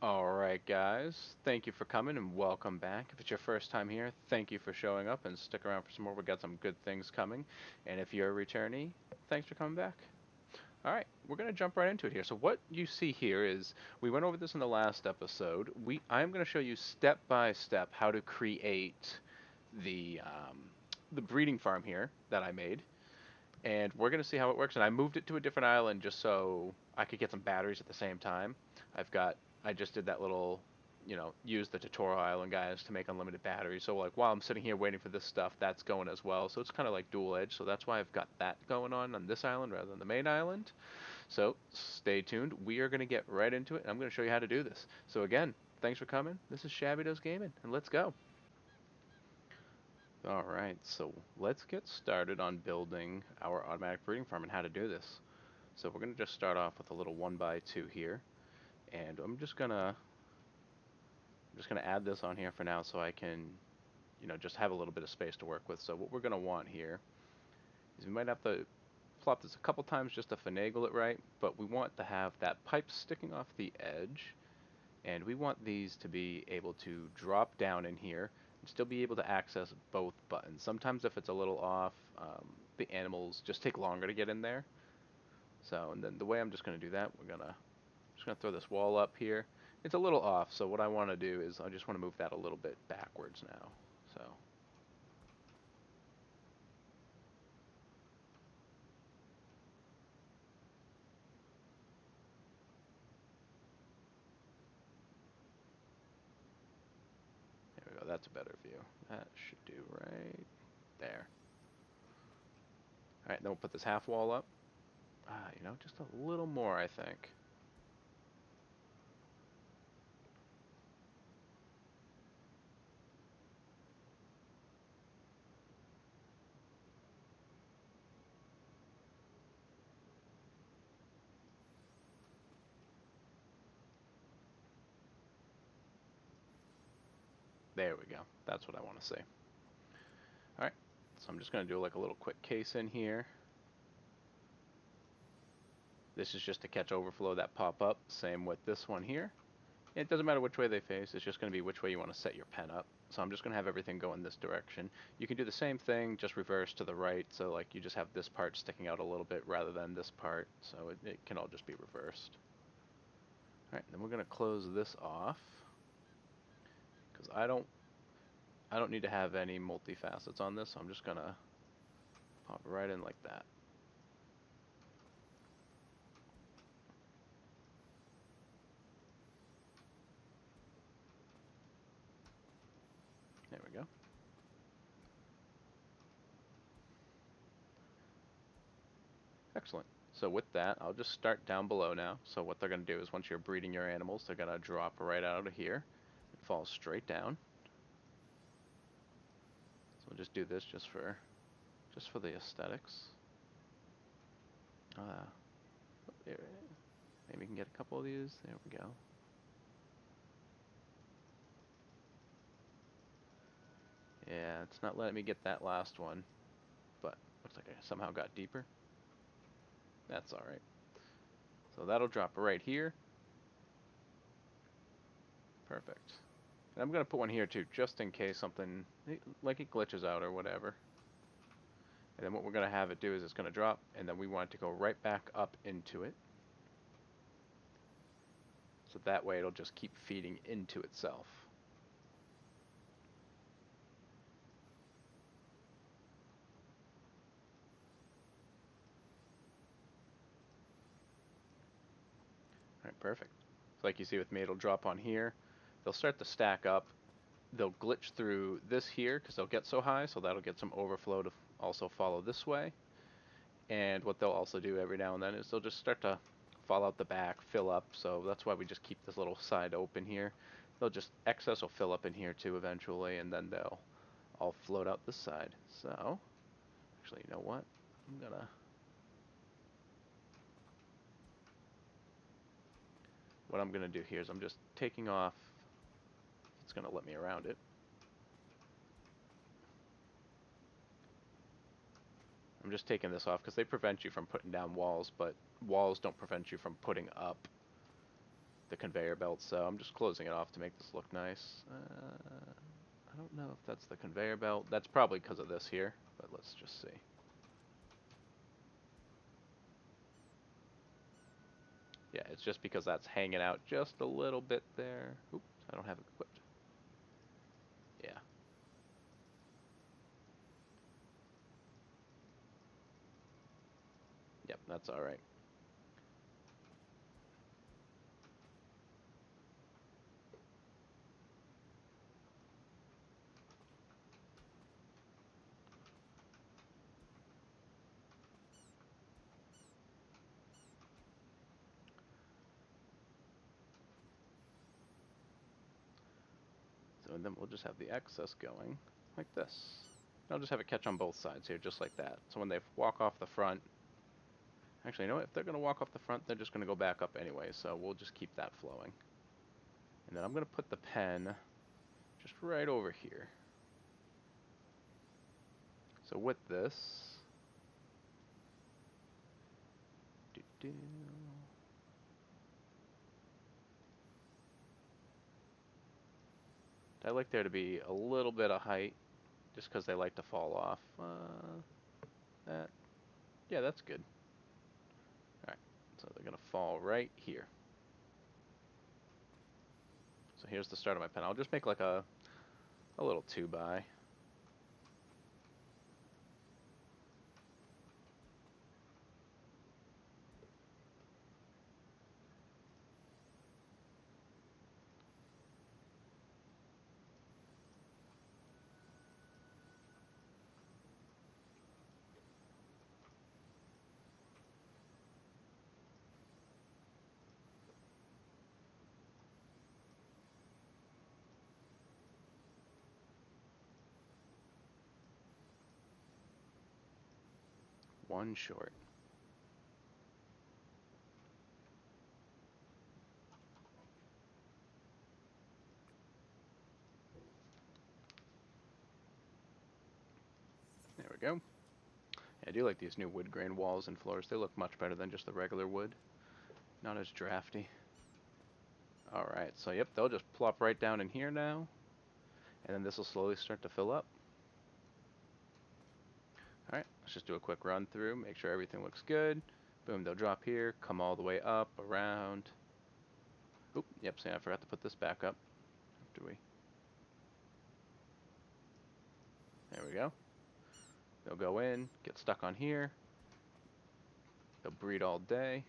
Alright guys, thank you for coming and welcome back. If it's your first time here, thank you for showing up and stick around for some more. We got some good things coming. And if you're a returnee, thanks for coming back. Alright, we're going to jump right into it here. So what you see here is, we went over this in the last episode. I'm going to show you step by step how to create the, um, the breeding farm here that I made. And we're going to see how it works. And I moved it to a different island just so I could get some batteries at the same time. I've got, I just did that little, use the tutorial island guys to make unlimited batteries. So like while I'm sitting here waiting for this stuff, that's going as well. So it's kind of like dual edge. So that's why I've got that going on this island rather than the main island. So stay tuned. We are going to get right into it. And I'm going to show you how to do this. So again, thanks for coming. This is ShabbyDoo's Gaming, and let's go. Alright, so let's get started on building our automatic breeding farm and how to do this. So we're going to just start off with a little 1x2 here, and I'm just gonna add this on here for now so I can, just have a little bit of space to work with. So what we're going to want here is we might have to plop this a couple times just to finagle it right, but we want to have that pipe sticking off the edge, and we want these to be able to drop down in here and still be able to access both buttons. Sometimes if it's a little off, the animals just take longer to get in there. So, and then the way I'm just going to do that, just gonna throw this wall up here. It's a little off, so what I want to do is I just want to move that a little bit backwards now. So there we go. That's a better view. That should do right there. All right, then we'll put this half wall up. Just a little more, I think. There we go. That's what I want to see. All right, so I'm just gonna do like a little quick case in here. This is just to catch overflow that pop up. Same with this one here. It doesn't matter which way they face, it's just going to be which way you want to set your pen up. So I'm just going to have everything go in this direction. You can do the same thing, just reverse to the right, so like you just have this part sticking out a little bit rather than this part, so it can all just be reversed. Alright, then we're going to close this off, because I don't need to have any multi-facets on this, so I'm just going to pop it right in like that. There we go. Excellent. So with that, I'll just start down below now. So what they're going to do is once you're breeding your animals, they're going to drop right out of here. It falls straight down. So we'll just do this just for the aesthetics. There, maybe we can get a couple of these. There we go. Yeah, it's not letting me get that last one, but looks like I somehow got deeper. That's alright. So that'll drop right here. Perfect. And I'm going to put one here too, just in case something, like it glitches out or whatever. And then what we're going to have it do is it's going to drop, and then we want it to go right back up into it. So that way it'll just keep feeding into itself. Alright, perfect. So like you see with me, it'll drop on here. They'll start to stack up. They'll glitch through this here because they'll get so high, so that'll get some overflow to also follow this way. And what they'll also do every now and then is they'll just start to fall out the back, fill up, so that's why we just keep this little side open here. They'll just, excess will fill up in here too eventually, and then they'll all float out this side. So, actually, you know what? What I'm gonna do here is I'm just taking off, it's gonna let me around it. I'm just taking this off because they prevent you from putting down walls, but walls don't prevent you from putting up the conveyor belt, so I'm just closing it off to make this look nice. I don't know if that's the conveyor belt. That's probably because of this here, but let's just see. Yeah, it's just because that's hanging out just a little bit there. Oops, I don't have it equipped. Yeah. Yep, that's all right. So and then we'll just have the excess going like this. I'll just have it catch on both sides here, just like that. So when they walk off the front, actually, you know what? If they're going to walk off the front, they're just going to go back up anyway, so we'll just keep that flowing. And then I'm going to put the pen just right over here. So with this, I like there to be a little bit of height, just because they like to fall off. That, yeah, that's good. All right, so they're gonna fall right here. So here's the start of my pen. I'll just make like a little 2x. One short. There we go. I do like these new wood grain walls and floors. They look much better than just the regular wood. Not as drafty. Alright, so yep, they'll just plop right down in here now. And then this will slowly start to fill up. Alright, let's just do a quick run through, make sure everything looks good. Boom, they'll drop here, come all the way up, around. Oop, yep, see, I forgot to put this back up. After we... There we go. They'll go in, get stuck on here. They'll breed all day.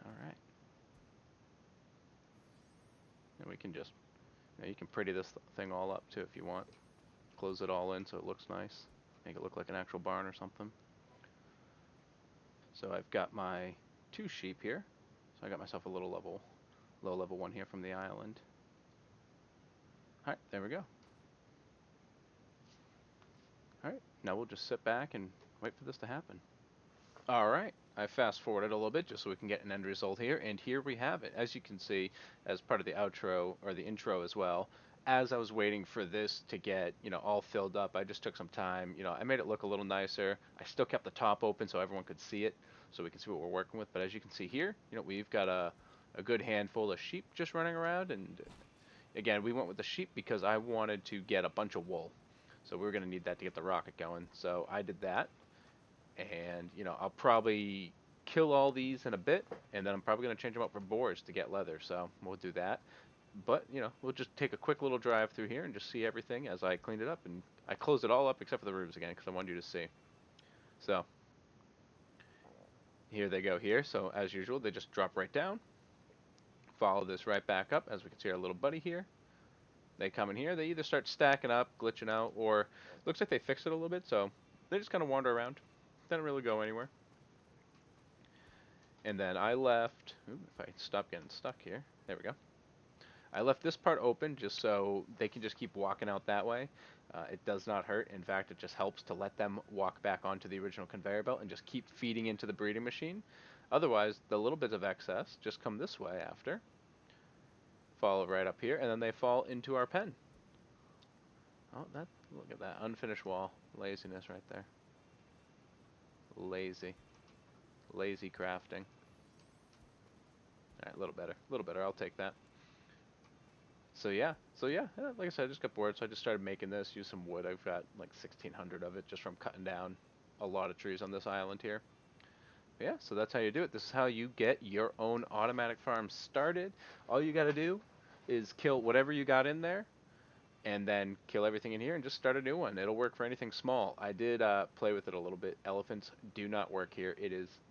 Alright. And we can just, you can pretty this thing all up too if you want. Close it all in so it looks nice. Make it look like an actual barn or something. So I've got my 2 sheep here. So I got myself a little low level one here from the island. Alright, there we go. Alright, now we'll just sit back and wait for this to happen. Alright, I fast forwarded a little bit just so we can get an end result here, and here we have it. As you can see, as part of the outro, or the intro as well, as I was waiting for this to get, all filled up, I just took some time, I made it look a little nicer. I still kept the top open so everyone could see it, so we can see what we're working with, but as you can see here, we've got a good handful of sheep just running around, and again, we went with the sheep because I wanted to get a bunch of wool. So we were going to need that to get the rocket going, so I did that. And, I'll probably kill all these in a bit, and then I'm probably going to change them up for boars to get leather, so we'll do that. But, we'll just take a quick little drive through here and just see everything as I cleaned it up. And I closed it all up except for the roofs again because I wanted you to see. So, here they go here. So, as usual, they just drop right down. Follow this right back up, as we can see our little buddy here. They come in here, they either start stacking up, glitching out, or looks like they fixed it a little bit, so they just kind of wander around. They don't really go anywhere. And then I left, if I stop getting stuck here, there we go. I left this part open just so they can just keep walking out that way. It does not hurt. In fact, it just helps to let them walk back onto the original conveyor belt and just keep feeding into the breeding machine. Otherwise, the little bits of excess just come this way after. Follow right up here, and then they fall into our pen. Oh, look at that unfinished wall. Laziness right there. Lazy crafting. a little better. A little better. I'll take that. So yeah, like I said, I just got bored, so I just started making this. Use some wood. I've got like 1,600 of it just from cutting down a lot of trees on this island here. Yeah, so that's how you do it. This is how you get your own automatic farm started. All you got to do is kill whatever you got in there, and then kill everything in here and just start a new one. It'll work for anything small. I did play with it a little bit. Elephants do not work here.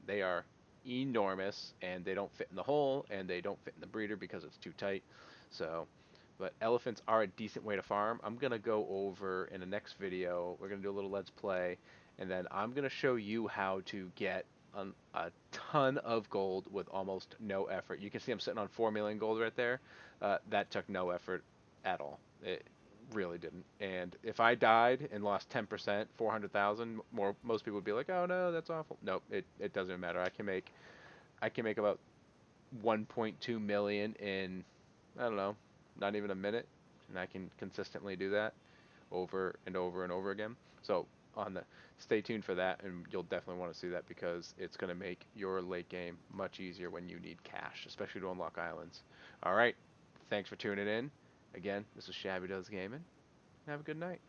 They are enormous and they don't fit in the hole and they don't fit in the breeder because it's too tight. So, but elephants are a decent way to farm. I'm gonna go over in the next video. We're gonna do a little let's play, and then I'm gonna show you how to get a ton of gold with almost no effort. You can see I'm sitting on 4 million gold right there. That took no effort at all. It really didn't. And if I died and lost 10%, 400,000, most people would be like, "Oh no, that's awful." Nope, it doesn't matter. I can make about 1.2 million in, I don't know, not even a minute, and I can consistently do that over and over and over again. So on the stay tuned for that, and you'll definitely want to see that because it's going to make your late game much easier when you need cash, especially to unlock islands. All right, thanks for tuning in. Again, this is ShabbyDoo Gaming. Have a good night.